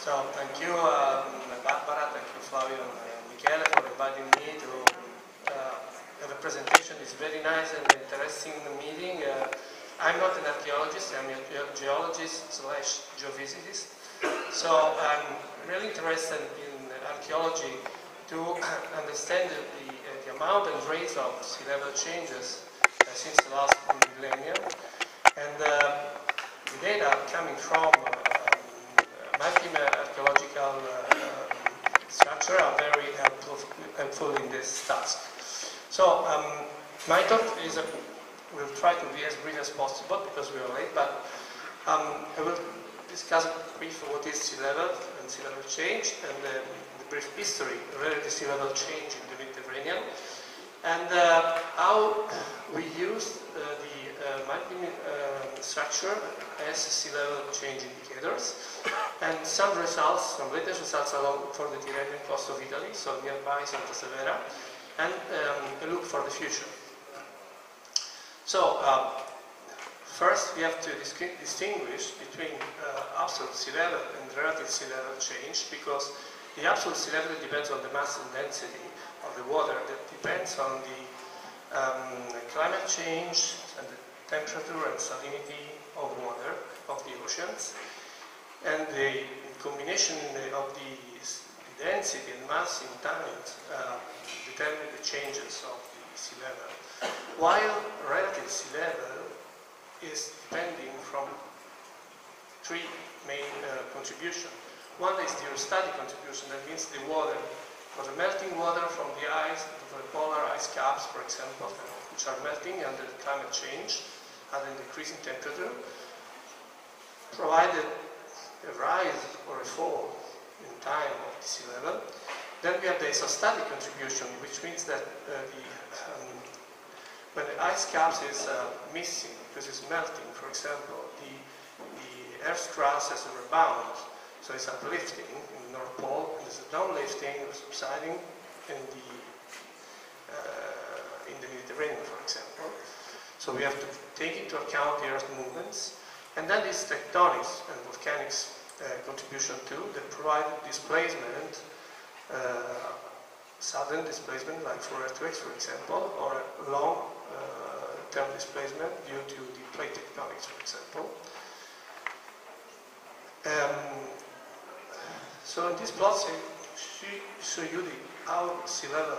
So thank you, Barbara, thank you, Flavio and Michele, for inviting me to have a presentation. It's very nice and interesting meeting. I'm not an archaeologist, I'm a geologist slash geophysicist. So I'm really interested in archaeology to understand the amount and rate of sea level changes since the last millennium. And the data coming from maritime archaeological structure are very helpful in this task. So my talk is, we'll try to be as brief as possible because we are late, but I will discuss briefly what is sea level and sea level change, and the brief history related to sea level change in the Mediterranean, and how we use the maritime structure as sea level change indicators, and some results, some latest results along for the Tyrrhenian coast of Italy, so nearby Santa Severa, and a look for the future. So first we have to distinguish between absolute sea level and relative sea level change, because the absolute sea level depends on the mass and density of the water, that depends on the climate change and the temperature and salinity of water, of the oceans, and the combination of the density and mass in time determine the changes of the sea level, while relative sea level is depending from three main contributions. One is the aerostatic contribution, that means the water, for the melting water from the ice, the polar ice caps, for example, which are melting under the climate change and an decreasing temperature, provided a rise or a fall in time of the sea level. Then we have the isostatic contribution, which means that when the ice caps is missing because it's melting, for example, the Earth's crust has a rebound, so it's uplifting in the North Pole, and there's a downlifting or subsiding in the Mediterranean, for example. So we have to take into account the Earth movements, and then this tectonics and volcanics contribution too, that provide displacement, sudden displacement, like for earthquakes, for example, or long-term displacement due to the plate tectonics, for example. So in this plot, I show you how sea level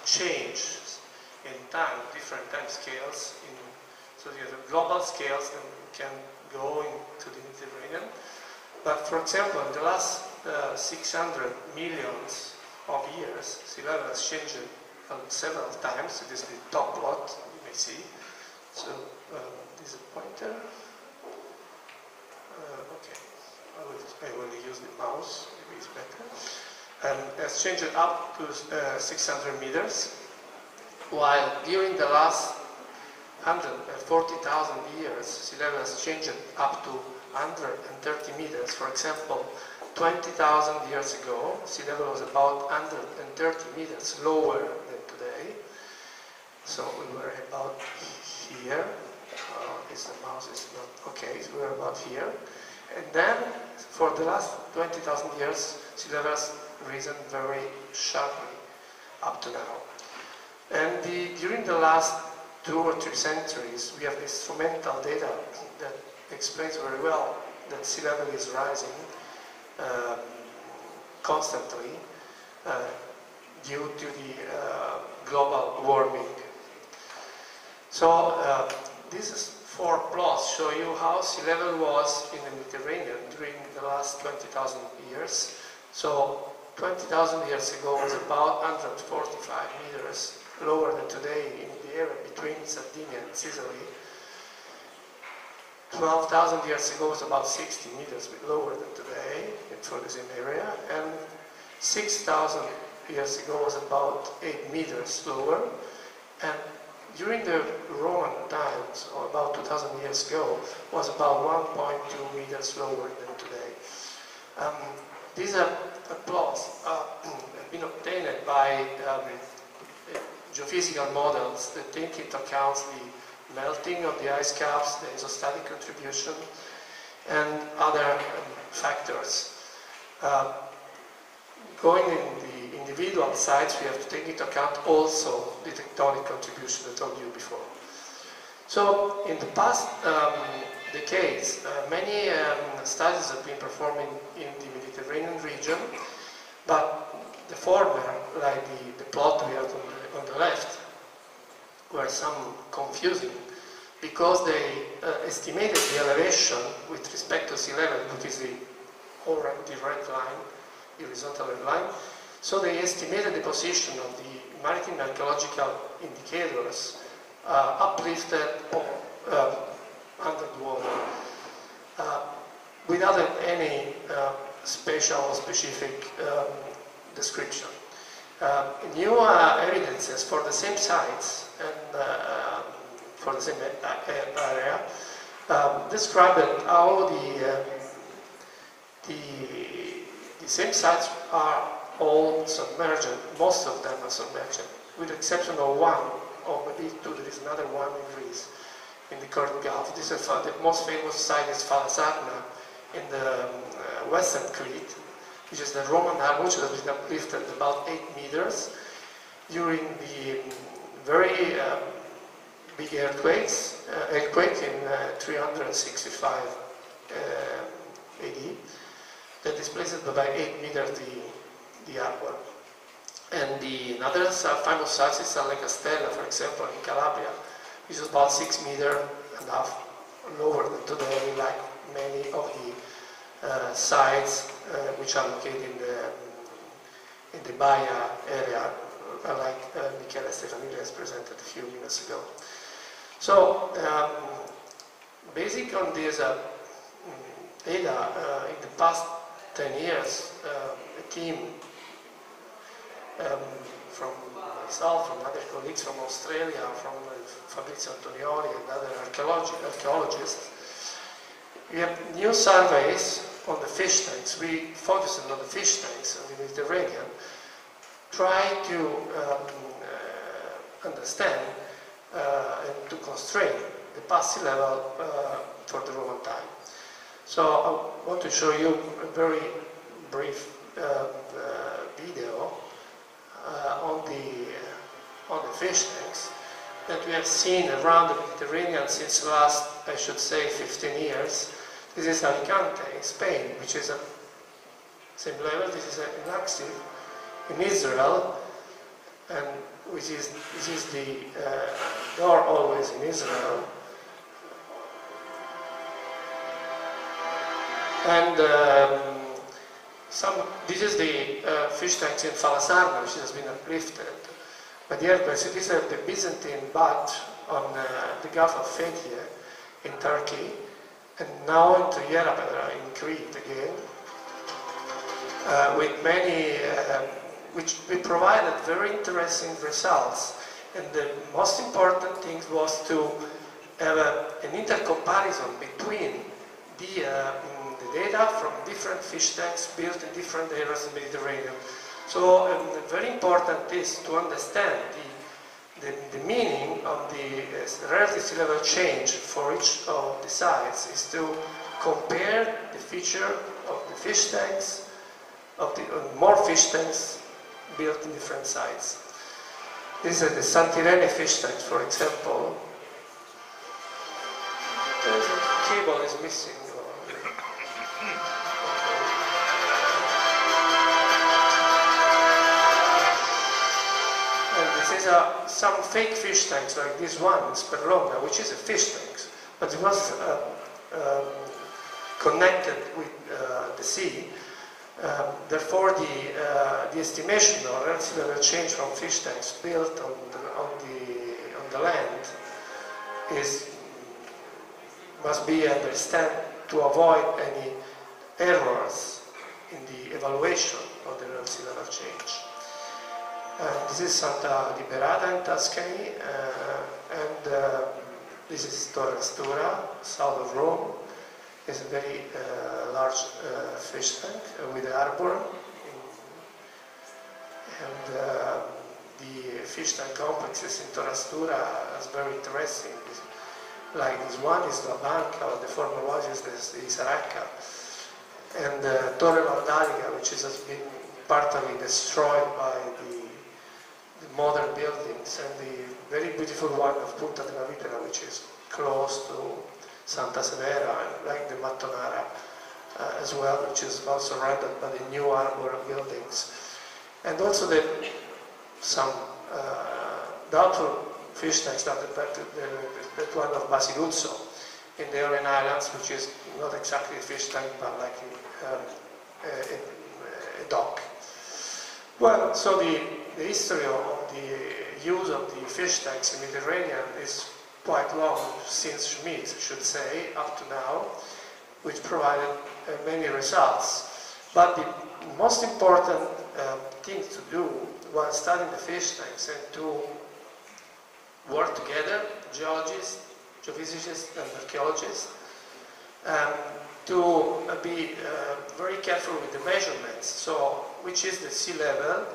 changes in time, different time scales. So you have global scales, and we can go into the Mediterranean. But for example, in the last 600 millions of years, sea level has changed several times. This is the top plot, you may see. So this is a pointer. Okay, I will use the mouse, maybe it's better. And has changed up to 600 meters, while during the last 140,000 years, sea level has changed up to 130 meters. For example, 20,000 years ago, sea level was about 130 meters lower than today. So we were about here. The mouse is not okay, so we were about here. And then, for the last 20,000 years, sea level has risen very sharply up to now. And during the last 2 or 3 centuries, we have instrumental data that explains very well that sea level is rising constantly due to the global warming. So these 4 plots show you how sea level was in the Mediterranean during the last 20,000 years. So 20,000 years ago was about 145 meters lower than today in the area between Sardinia and Sicily. 12,000 years ago was about 60 meters lower than today for the same area, and 6,000 years ago was about 8 meters lower, and during the Roman times, or about 2,000 years ago, was about 1.2 meters lower than today. These are plots have been obtained by geophysical models that take into account the melting of the ice caps, the isostatic contribution, and other factors. Going in the individual sites, we have to take into account also the tectonic contribution that I told you before. So in the past decades, many studies have been performed in the Mediterranean region, but the former, like the plot we have on the left, were some confusing because they estimated the elevation with respect to sea level, which is the red line, the horizontal red line. So they estimated the position of the maritime archaeological indicators uplifted or under the water without any specific description. New evidences for the same sites and for the same area described how the same sites are all submerged. Most of them are submerged, with the exception of one, or maybe two. There is another one in Greece, in the current Gulf. This is the most famous site is Falasarna in the western Crete, which is the Roman harbor, which has been uplifted about 8 meters during the very big earthquake in 365 AD that displaced by 8 meters the harbor. And another famous site is Lake Castella, for example, in Calabria, which is about 6 meters and a half lower than today, like many of the sites which are located in the Baia area, like Michele Stefanini has presented a few minutes ago. So, based on this data, in the past 10 years, a team from myself, from other colleagues from Australia, from Fabrizio Antonioli and other archaeologists, we have new surveys on the fish tanks. We focus on the fish tanks of the Mediterranean, try to understand and to constrain the past sea level for the Roman time. So I want to show you a very brief video on the fish tanks that we have seen around the Mediterranean since the last, I should say, 15 years. This is Alicante in Spain, which is a same level. This is in Axis in Israel, and which is the door always in Israel. And this is the fish tanks in Falasarna, which has been uplifted by the earthquakes. It is the Byzantine bath on the Gulf of Fethiye in Turkey, and now into Yerabera in Crete again, with many, which we provided very interesting results. And the most important thing was to have an intercomparison between the data from different fish tanks built in different areas of the Mediterranean. So very important is to understand the meaning of the relative sea level change for each of the sites is to compare the feature of the fish tanks, of the more fish tanks built in different sites. This is the Santirene fish tanks, for example. The cable is missing. Some fake fish tanks like this one in Sperlonga, which is a fish tank, but it was connected with the sea. Therefore, the estimation of relative change from fish tanks built on the land must be understood to avoid any errors in the evaluation of the relative level change. This is Santa Liberata in Tuscany, and this is Torre Stura, south of Rome. It's a very large fish tank with a harbor. And the fish tank complexes in Torre Stura is very interesting. Like this one is La Banca, or the former was is Saracca. and Torre Valdanica, which has been partly destroyed by the modern buildings, and the very beautiful one of Punta della Vipera, which is close to Santa Severa, and like the Mattonara as well, which is also rendered by the new harbor buildings. And also some doubtful fish tanks, that one of Basiluzzo in the Aeolian Islands, which is not exactly a fish tank, but like a dock. Well, so the history of the use of the fish tanks in the Mediterranean is quite long, since Schmidt, I should say, up to now, which provided many results. But the most important thing to do while studying the fish tanks and to work together, geologists, geophysicists and archaeologists, to be very careful with the measurements. So, which is the sea level,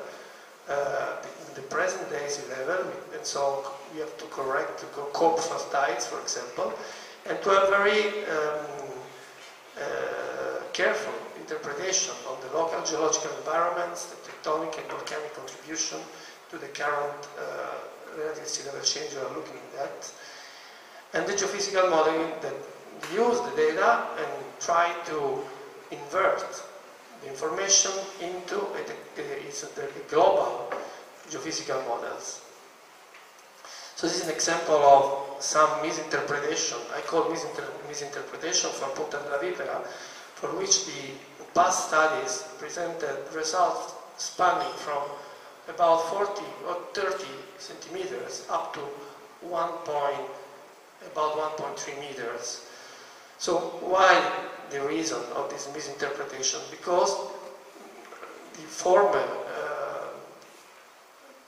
the present day sea level, and so we have to correct, to cope for tides, for example, and to have very careful interpretation of the local geological environments, the tectonic and volcanic contribution to the current relative sea level change we are looking at, and the geophysical modeling that use the data and try to invert the information into the global geophysical models. So this is an example of some misinterpretation, I call misinterpretation for Punta della Vipera, for which the past studies presented results spanning from about 40 or 30 centimeters up to about 1.3 meters. So why the reason of this misinterpretation? Because the former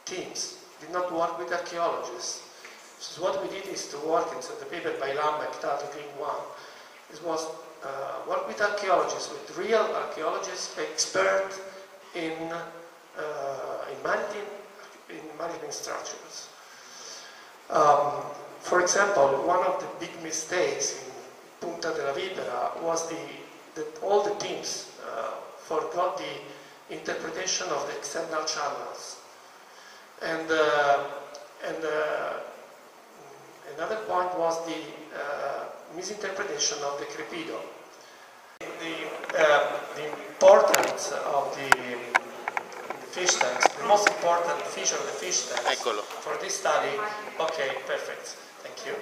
teams did not work with archaeologists. So what we did is to work in the paper by Lambeck, Tato, Green 1. It was work with archaeologists, with real archaeologists, expert in maritime structures. For example, one of the big mistakes in Punta della Vipera was that all the teams forgot the interpretation of the external channels. And another point was the misinterpretation of the crepido. The importance of the fish tanks, the most important feature of the fish tanks for this study. Okay, perfect. Thank you.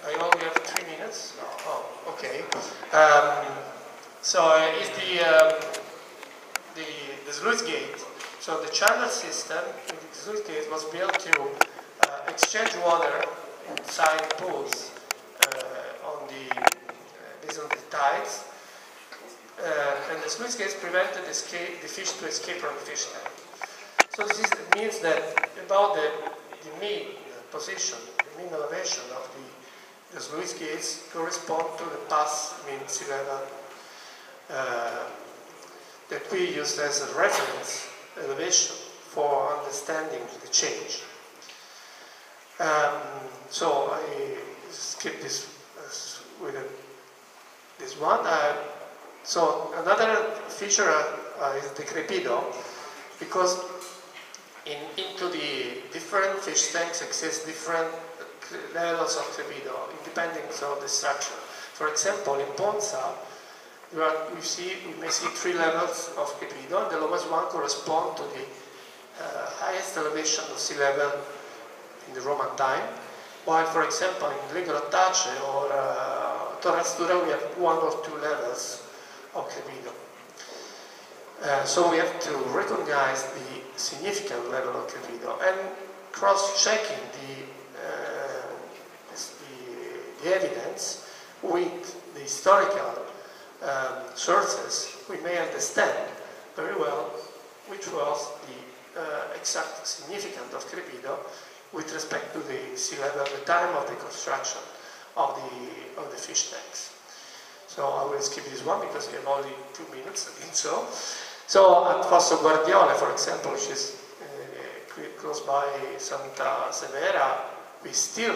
I only have 3 minutes. Oh, okay. So is the sluice gate. So the channel system in the sluice gate was built to exchange water inside pools based on the tides, and the sluice gates prevented the fish to escape from the fish tank. So this means that about the mean position, the mean elevation of the sluice gates correspond to the past mean sea level that we used as a reference elevation for understanding the change. So I skip this with this one. So another feature is the crepido, because into the different fish tanks exist different levels of crepido, depending on the structure. For example, in Ponza, we may see 3 levels of crepido, and the lowest one corresponds to the highest elevation of sea level in the Roman time, while, for example, in Le Grottacce or Torre Astura, we have 1 or 2 levels of crepido. So we have to recognize the significant level of crepido, and cross-checking the evidence with the historical sources, we may understand very well which was the exact significance of crepido with respect to the sea level at the time of the construction of the fish tanks. So I will skip this one because we have only 2 minutes, I think so. So at Fosso Guardiola, for example, which is close by Santa Severa, we still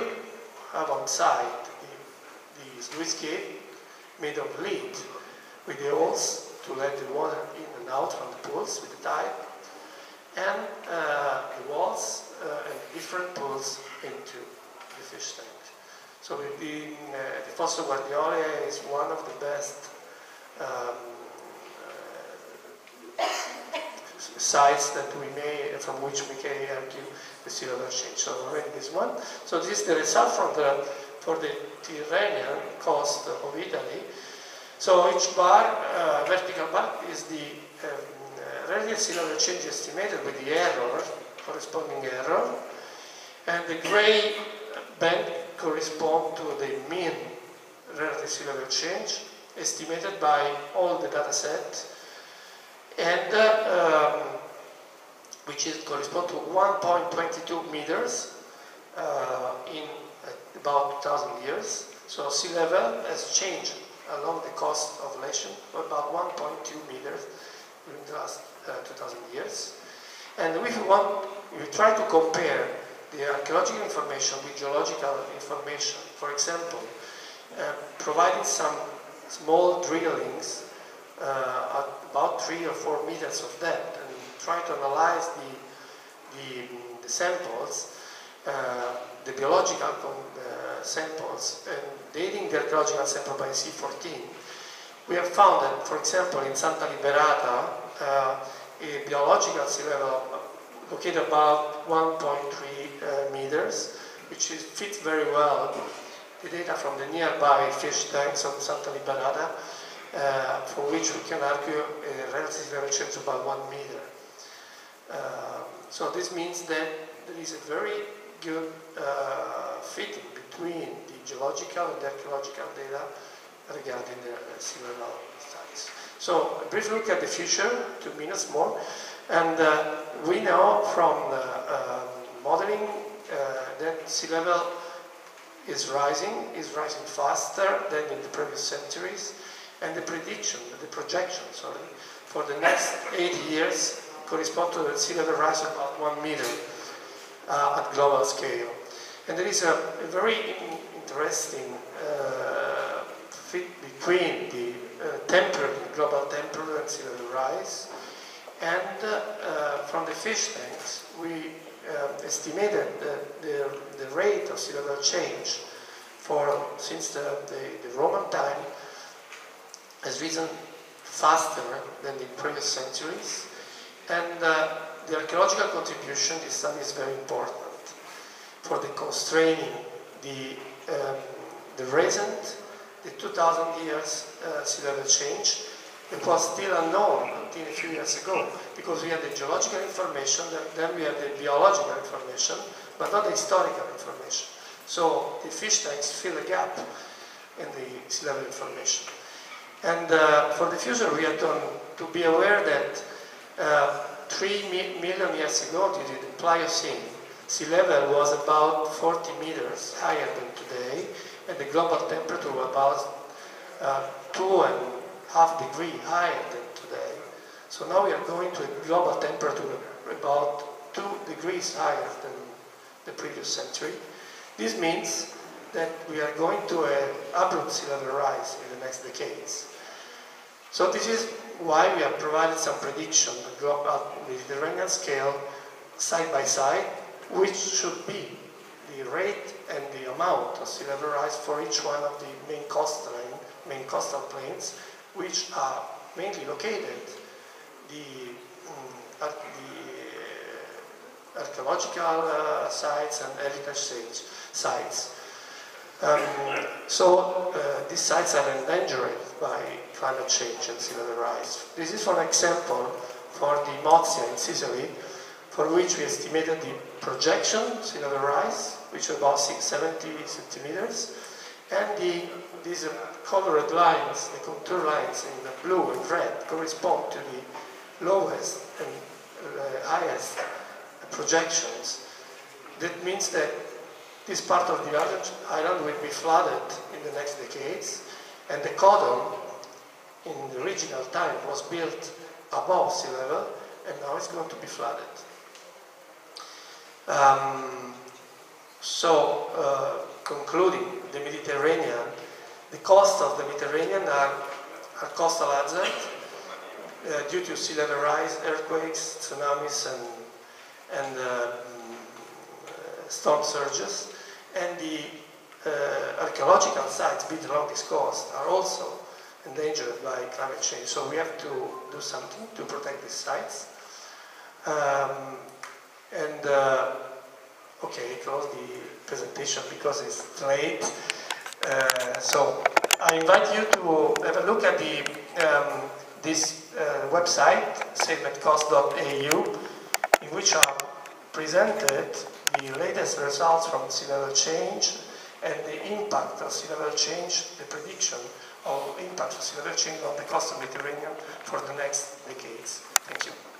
have on site the sluice gate, made of lead, with the holes to let the water in and out from the pools with the tide, and the walls and different pools into the fish tank. So the Fosso Guardiole is one of the best sites that from which we can argue the sea level change. So already this one. So this is the result for the Tyrrhenian coast of Italy. So each bar, vertical bar, is the relative sea level change estimated with the error, corresponding error, and the gray band corresponds to the mean relative sea level change estimated by all the data set, and which corresponds to 1.22 meters in about 2,000 years. So sea level has changed along the coast of Latium for about 1.2 meters during the last 2,000 years. And if we try to compare the archaeological information with geological information, for example, providing some small drillings at about 3 or 4 meters of depth and try to analyze the samples, the biological samples, and dating the archaeological sample by C14, we have found that, for example, in Santa Liberata, a biological sea level located about 1.3 meters, which fits very well the data from the nearby fish tanks of Santa Liberata, for which we can argue a relative level change of about 1 meter. So this means that there is a very good fitting between the geological and the archaeological data regarding the sea level studies. So a brief look at the future, 2 minutes more, and we know from modeling that sea level is rising faster than in the previous centuries, and the projection, for the next 8 years correspond to a sea level rise of about 1 meter at global scale. And there is a very interesting fit between the global temperature and sea level rise. And from the fish tanks, we estimated the rate of sea level change since the Roman time has risen faster than in previous centuries. And the archaeological contribution this study is very important for the constraining the recent, the 2,000 years sea level change. It was still unknown until a few years ago, because we had the geological information, then we had the biological information, but not the historical information. So the fish tanks fill a gap in the sea level information. And for the future, we have to be aware that 3 million years ago, during the Pliocene, sea level was about 40 meters higher than today, and the global temperature was about 2.5 degrees higher than today. So now we are going to a global temperature about 2 degrees higher than the previous century. This means that we are going to an abrupt sea level rise in the next decades. So this is why we have provided some prediction at the Mediterranean scale, side by side, which should be the rate and the amount of sea level rise for each one of the main coastal plains, which are mainly located the archaeological sites and heritage sites. These sites are endangered by climate change and sea level rise. This is, for example, for the Mozia in Sicily, for which we estimated the projection sea level rise, which was about 70 centimeters, and these colored lines, the contour lines in the blue and red, correspond to the lowest and highest projections. That means that this part of the island will be flooded in the next decades, and the cordon in the original time was built above sea level, and now it's going to be flooded. Concluding, the Mediterranean The coasts of the Mediterranean are coastal hazards due to sea level rise, earthquakes, tsunamis, and storm surges. And the archaeological sites built along this coast are also endangered by climate change. So we have to do something to protect these sites. Okay, close the presentation because it's late. So I invite you to have a look at this website, saveatcost.au, in which are presented the latest results from sea level change and the impact of sea level change, the prediction of impact of sea level change on the coast of the Mediterranean for the next decades. Thank you.